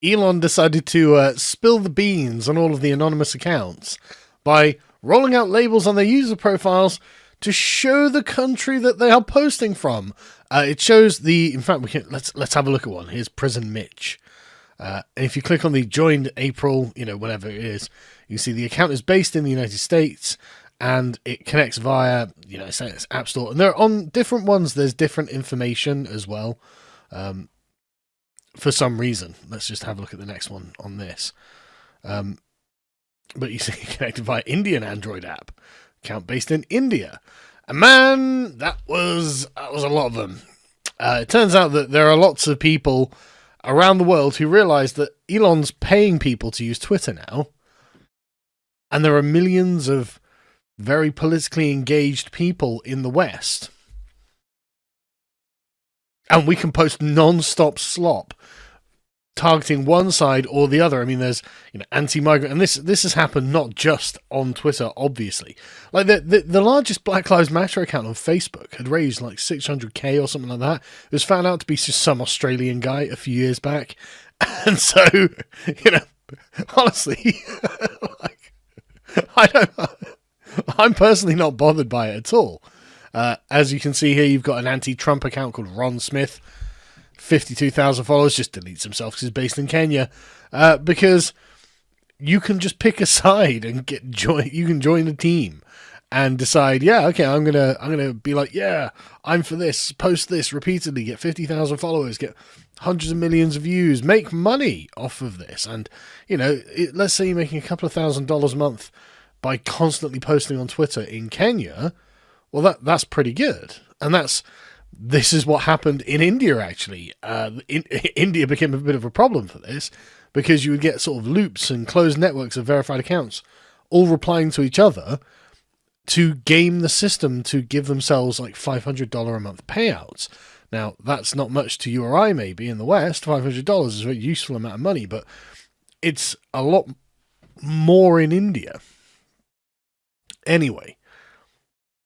Elon decided to spill the beans on all of the anonymous accounts by rolling out labels on their user profiles to show the country that they are posting from. It shows the. In fact, let's have a look at one. Here's Prison Mitch. And if you click on the joined April, whatever it is, you see the account is based in the United States and it connects via, say it's App Store. And they're on different ones. There's different information as well. For some reason. Let's just have a look at the next one on this. But you see connected via Indian Android app. Account based in India. And man, that was a lot of them. It turns out that there are lots of people around the world who realize that Elon's paying people to use Twitter now. And there are millions of very politically engaged people in the West. And we can post non-stop slop targeting one side or the other. I mean, there's anti-migrant, and this has happened not just on Twitter, obviously. Like the largest Black Lives Matter account on Facebook had raised like 600k or something like that. It was found out to be just some Australian guy a few years back, and so honestly, I'm personally not bothered by it at all. As you can see here, you've got an anti-Trump account called Ron Smith. 52,000 followers, just deletes himself because he's based in Kenya. Because you can just pick a side and you can join a team and decide, yeah, okay, I'm gonna be like, yeah, I'm for this, post this repeatedly, get 50,000 followers, get hundreds of millions of views, make money off of this. And let's say you're making a couple of $1,000s a month by constantly posting on Twitter in Kenya. Well, that's pretty good. And this is what happened in India, actually. India became a bit of a problem for this because you would get sort of loops and closed networks of verified accounts all replying to each other to game the system to give themselves like $500 a month payouts. Now, that's not much to you or I, maybe, in the West. $500 is a very useful amount of money, but it's a lot more in India. Anyway,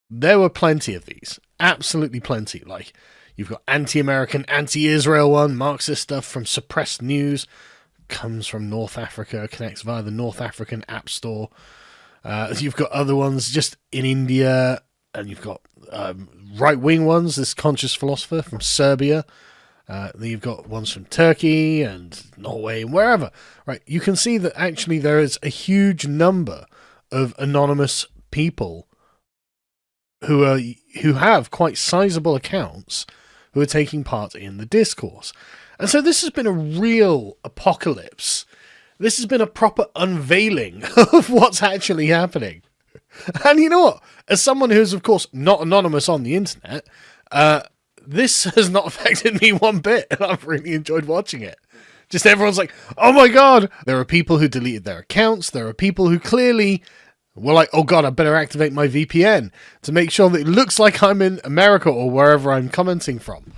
there were plenty of these. Absolutely plenty. Like, you've got anti-American, anti-Israel one, Marxist stuff from suppressed news, comes from North Africa, connects via the North African App Store. You've got other ones just in India, and you've got right-wing ones, this conscious philosopher from Serbia. Then you've got ones from Turkey and Norway and wherever. Right, you can see that actually there is a huge number of anonymous people who have quite sizable accounts who are taking part in the discourse. And so this has been a real apocalypse. This has been a proper unveiling of what's actually happening. And you know what? As someone who's, of course, not anonymous on the internet, this has not affected me one bit, and I've really enjoyed watching it. Just everyone's like, oh my god! There are people who deleted their accounts. There are people who clearly were like, oh god, I better activate my VPN to make sure that it looks like I'm in America or wherever I'm commenting from.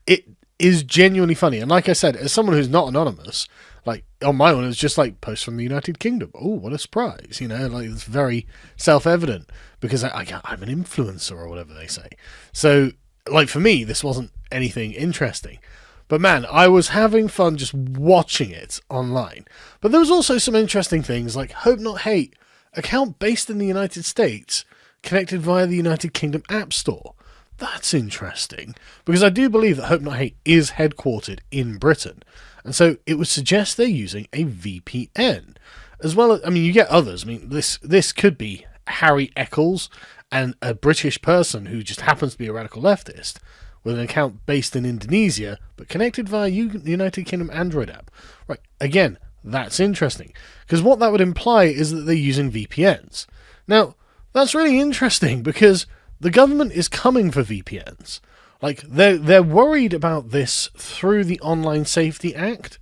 It is genuinely funny. And like I said, as someone who's not anonymous, like on my one, it's just like posts from the United Kingdom. Oh, what a surprise. Like it's very self-evident because I'm an influencer or whatever they say. So like for me, this wasn't anything interesting. But man, I was having fun just watching it online. But there was also some interesting things like Hope Not Hate, account based in the United States, connected via the United Kingdom App Store. That's interesting, because I do believe that Hope Not Hate is headquartered in Britain. And so it would suggest they're using a VPN. As well as, you get others. This could be Harry Eccles and a British person who just happens to be a radical leftist, with an account based in Indonesia, but connected via United Kingdom Android app. Right, again, that's interesting, because what that would imply is that they're using VPNs. Now, that's really interesting, because the government is coming for VPNs. Like, they're worried about this through the Online Safety Act,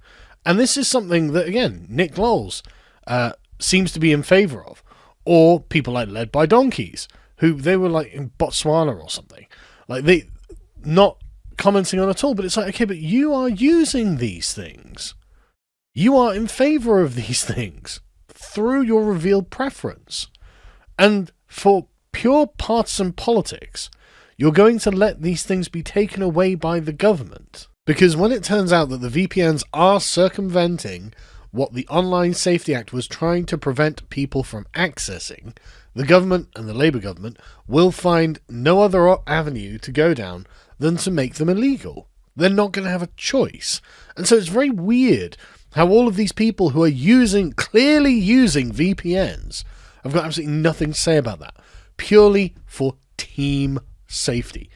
and this is something that, again, Nick Lowles seems to be in favour of, or people like Led by Donkeys, who they were like in Botswana or something. Like, they not commenting on at all, but it's like, okay, but you are using these things. You are in favour of these things through your revealed preference. And for pure partisan politics, you're going to let these things be taken away by the government Because when it turns out that the VPNs are circumventing what the Online Safety Act was trying to prevent people from accessing, the government and the Labour government will find no other avenue to go down than to make them illegal. They're not going to have a choice. And so it's very weird how all of these people who are clearly using VPNs have got absolutely nothing to say about that. Purely for team safety.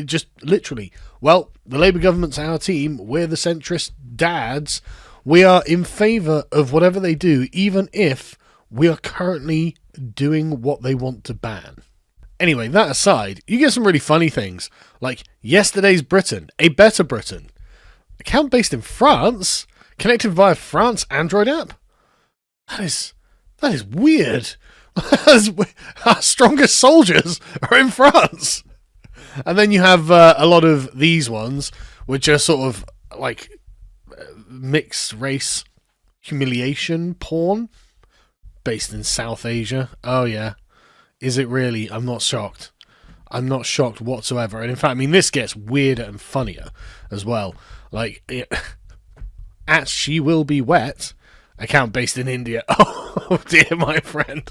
Just literally, well, the Labour government's our team, we're the centrist dads, we are in favour of whatever they do, even if we are currently doing what they want to ban. Anyway, that aside, you get some really funny things, like Yesterday's Britain, a better Britain. Account based in France, connected via France Android app? That is weird. Our strongest soldiers are in France. And then you have a lot of these ones, which are sort of like mixed race humiliation porn based in South Asia. Oh, yeah. Is it really? I'm not shocked. I'm not shocked whatsoever. And in fact, I mean, this gets weirder and funnier as well. Like, at She Will Be Wet, account based in India. Oh, dear, my friend.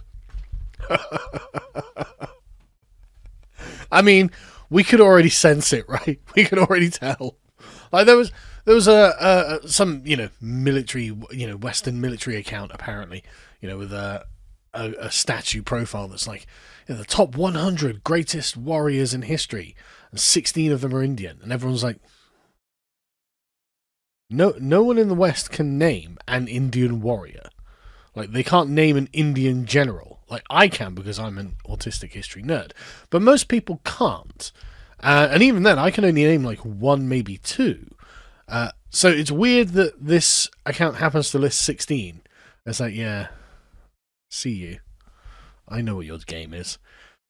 I mean, we could already sense it, right? We could already tell. Like, there was some, military, Western military account, apparently, with a statue profile that's like, the top 100 greatest warriors in history, and 16 of them are Indian, and everyone's like, no one in the West can name an Indian warrior. Like, they can't name an Indian general. Like, I can because I'm an autistic history nerd, but most people can't. And even then, I can only name like one, maybe two. So it's weird that this account happens to list 16. It's like, yeah, see you. I know what your game is.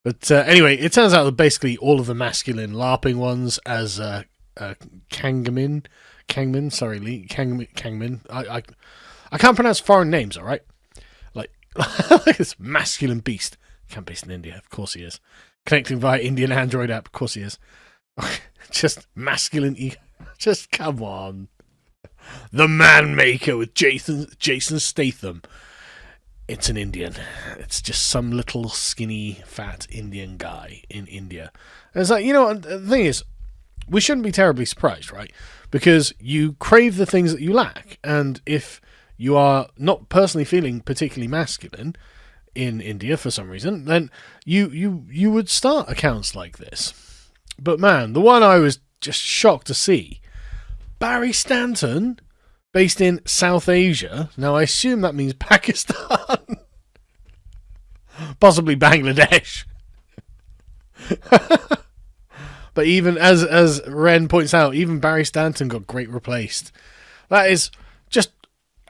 But anyway, it turns out that basically all of the masculine LARPing ones as Kangmin. Sorry, Lee. Kangmin. I can't pronounce foreign names, all right? Like this masculine beast. Account based in India. Of course he is. Connecting via Indian Android app. Of course he is. Just masculine ego. Just come on. The Man Maker with Jason Statham. It's an Indian. It's just some little skinny, fat Indian guy in India. And it's like, the thing is, we shouldn't be terribly surprised, right? Because you crave the things that you lack. And if you are not personally feeling particularly masculine in India for some reason, then you would start accounts like this. But man, the one I was just shocked to see, Barry Stanton, based in South Asia. Now I assume that means Pakistan, possibly Bangladesh. But even as Ren points out, even Barry Stanton got great replaced. That is just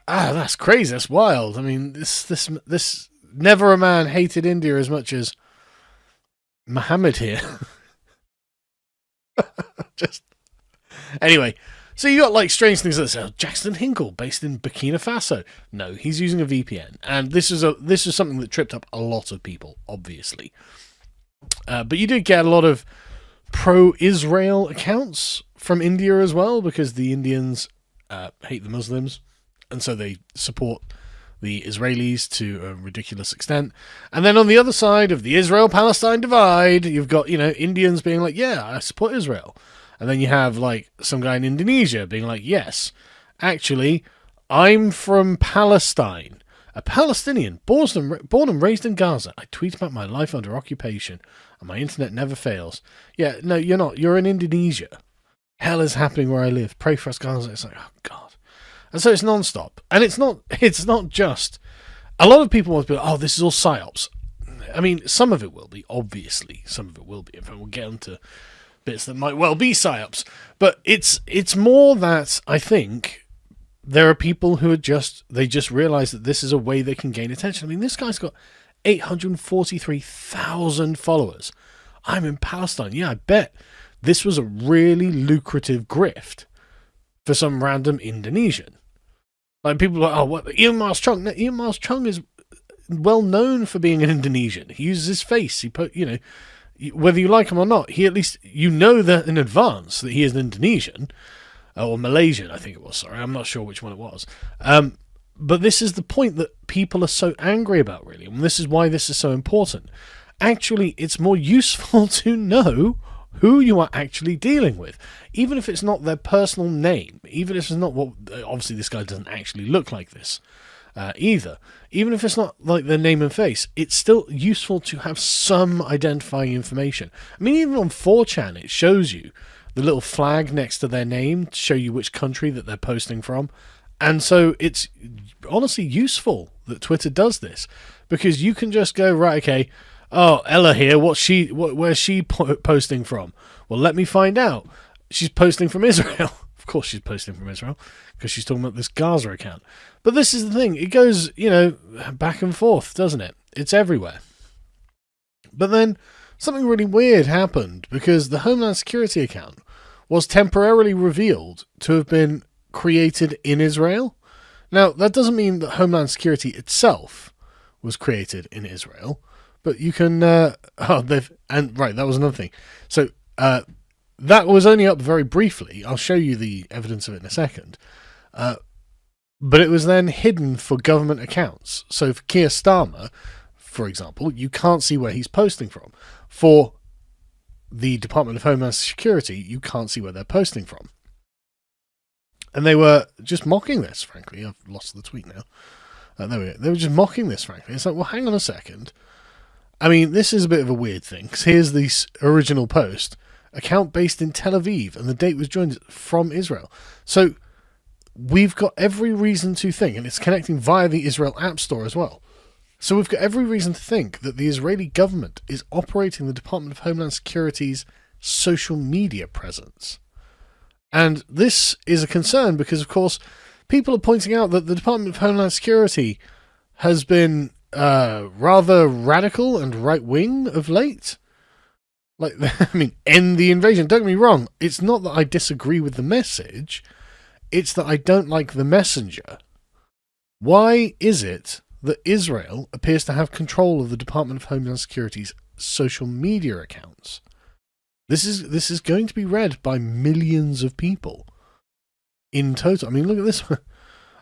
that's crazy. That's wild. I mean, this never a man hated India as much as Muhammad here. Just anyway, so you got like strange things like this. Jackson Hinkle, based in Burkina Faso. No, he's using a VPN, and this is something that tripped up a lot of people, obviously. But you did get a lot of pro-Israel accounts from India as well, because the Indians hate the Muslims, and so they support the Israelis to a ridiculous extent. And then on the other side of the Israel-Palestine divide, you've got, Indians being like, yeah, I support Israel. And then you have, like, some guy in Indonesia being like, yes, actually, I'm from Palestine. A Palestinian, born and raised in Gaza. I tweet about my life under occupation, and my internet never fails. Yeah, no, you're not. You're in Indonesia. Hell is happening where I live. Pray for us, Gaza. It's like, oh, God. And so it's non-stop. And it's not just... A lot of people want to be like, oh, this is all psyops. I mean, some of it will be, obviously. Some of it will be. In fact, we'll get into bits that might well be psyops. But it's more that, I think, there are people who they just realize that this is a way they can gain attention. I mean, this guy's got 843,000 followers. I'm in Palestine. Yeah, I bet this was a really lucrative grift for some random Indonesian. Like, people are like, oh, what? Ian Miles Chung. No, Ian Miles Chung is well known for being an Indonesian. He uses his face. He whether you like him or not, he at least, you know that in advance that he is an Indonesian, or Malaysian, I think it was, sorry, I'm not sure which one it was. But this is the point that people are so angry about, really, and this is why this is so important. Actually, it's more useful to know who you are actually dealing with, even if it's not their personal name, even if it's not what, obviously this guy doesn't actually look like this either, even if it's not like their name and face, it's still useful to have some identifying information. I mean, even on 4chan, it shows you the little flag next to their name to show you which country that they're posting from. And so it's honestly useful that Twitter does this, because you can just go, right, okay, oh, Ella here, where's she posting from? Well, let me find out. She's posting from Israel. Of course she's posting from Israel, because she's talking about this Gaza account. But this is the thing, it goes, back and forth, doesn't it? It's everywhere. But then something really weird happened, because the Homeland Security account was temporarily revealed to have been created in Israel. Now, that doesn't mean that Homeland Security itself was created in Israel, but you can, right, that was another thing. So, that was only up very briefly. I'll show you the evidence of it in a second. But it was then hidden for government accounts. So for Keir Starmer, for example, you can't see where he's posting from. For the Department of Homeland Security, you can't see where they're posting from. And they were just mocking this, frankly. I've lost the tweet now. There we go. They were just mocking this, frankly. It's like, well, hang on a second. I mean, this is a bit of a weird thing, because here's the original post. Account based in Tel Aviv, and the date was joined from Israel. So we've got every reason to think, and it's connecting via the Israel App Store as well. So we've got every reason to think that the Israeli government is operating the Department of Homeland Security's social media presence. And this is a concern because, of course, people are pointing out that the Department of Homeland Security has been rather radical and right-wing of late. Like, I mean, end the invasion. Don't get me wrong. It's not that I disagree with the message. It's that I don't like the messenger. Why is it that Israel appears to have control of the Department of Homeland Security's social media accounts? This is going to be read by millions of people in total. I mean, look at this one.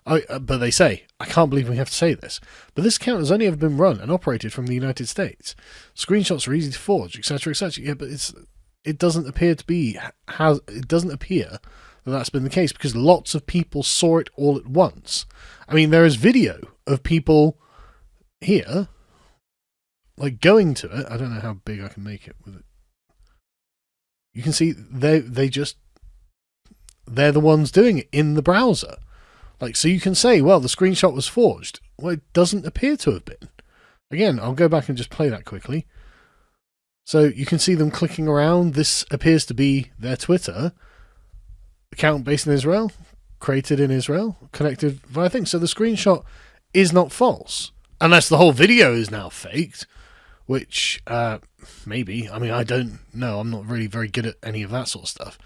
But they say, I can't believe we have to say this, but this account has only ever been run and operated from the United States. Screenshots are easy to forge, etc., etc. Yeah, but it doesn't appear to be it doesn't appear that that's been the case, because lots of people saw it all at once. I mean, there is video of people here, like, going to it. I don't know how big I can make it with it. You can see they're the ones doing it in the browser. Like, so you can say, well, the screenshot was forged. Well, it doesn't appear to have been. Again, I'll go back and just play that quickly. So you can see them clicking around. This appears to be their Twitter account based in Israel, created in Israel, connected via things. So the screenshot is not false, unless the whole video is now faked, which maybe. I mean, I don't know. I'm not really very good at any of that sort of stuff.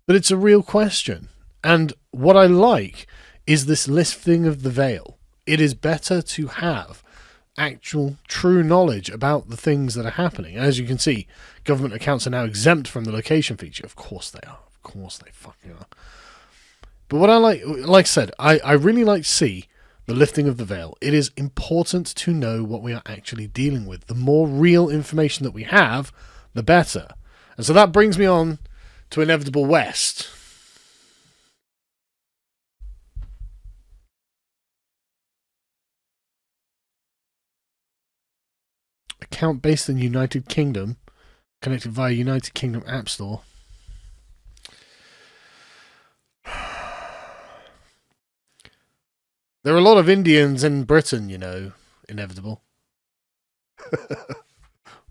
But it's a real question. And what I like is this lifting of the veil. It is better to have actual, true knowledge about the things that are happening. As you can see, government accounts are now exempt from the location feature. Of course they are. Of course they fucking are. But what I like I said, I really like to see the lifting of the veil. It is important to know what we are actually dealing with. The more real information that we have, the better. And so that brings me on to Inevitable West. Account based in United Kingdom, connected via United Kingdom App Store. There are a lot of Indians in Britain, Inevitable.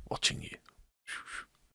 Watching you.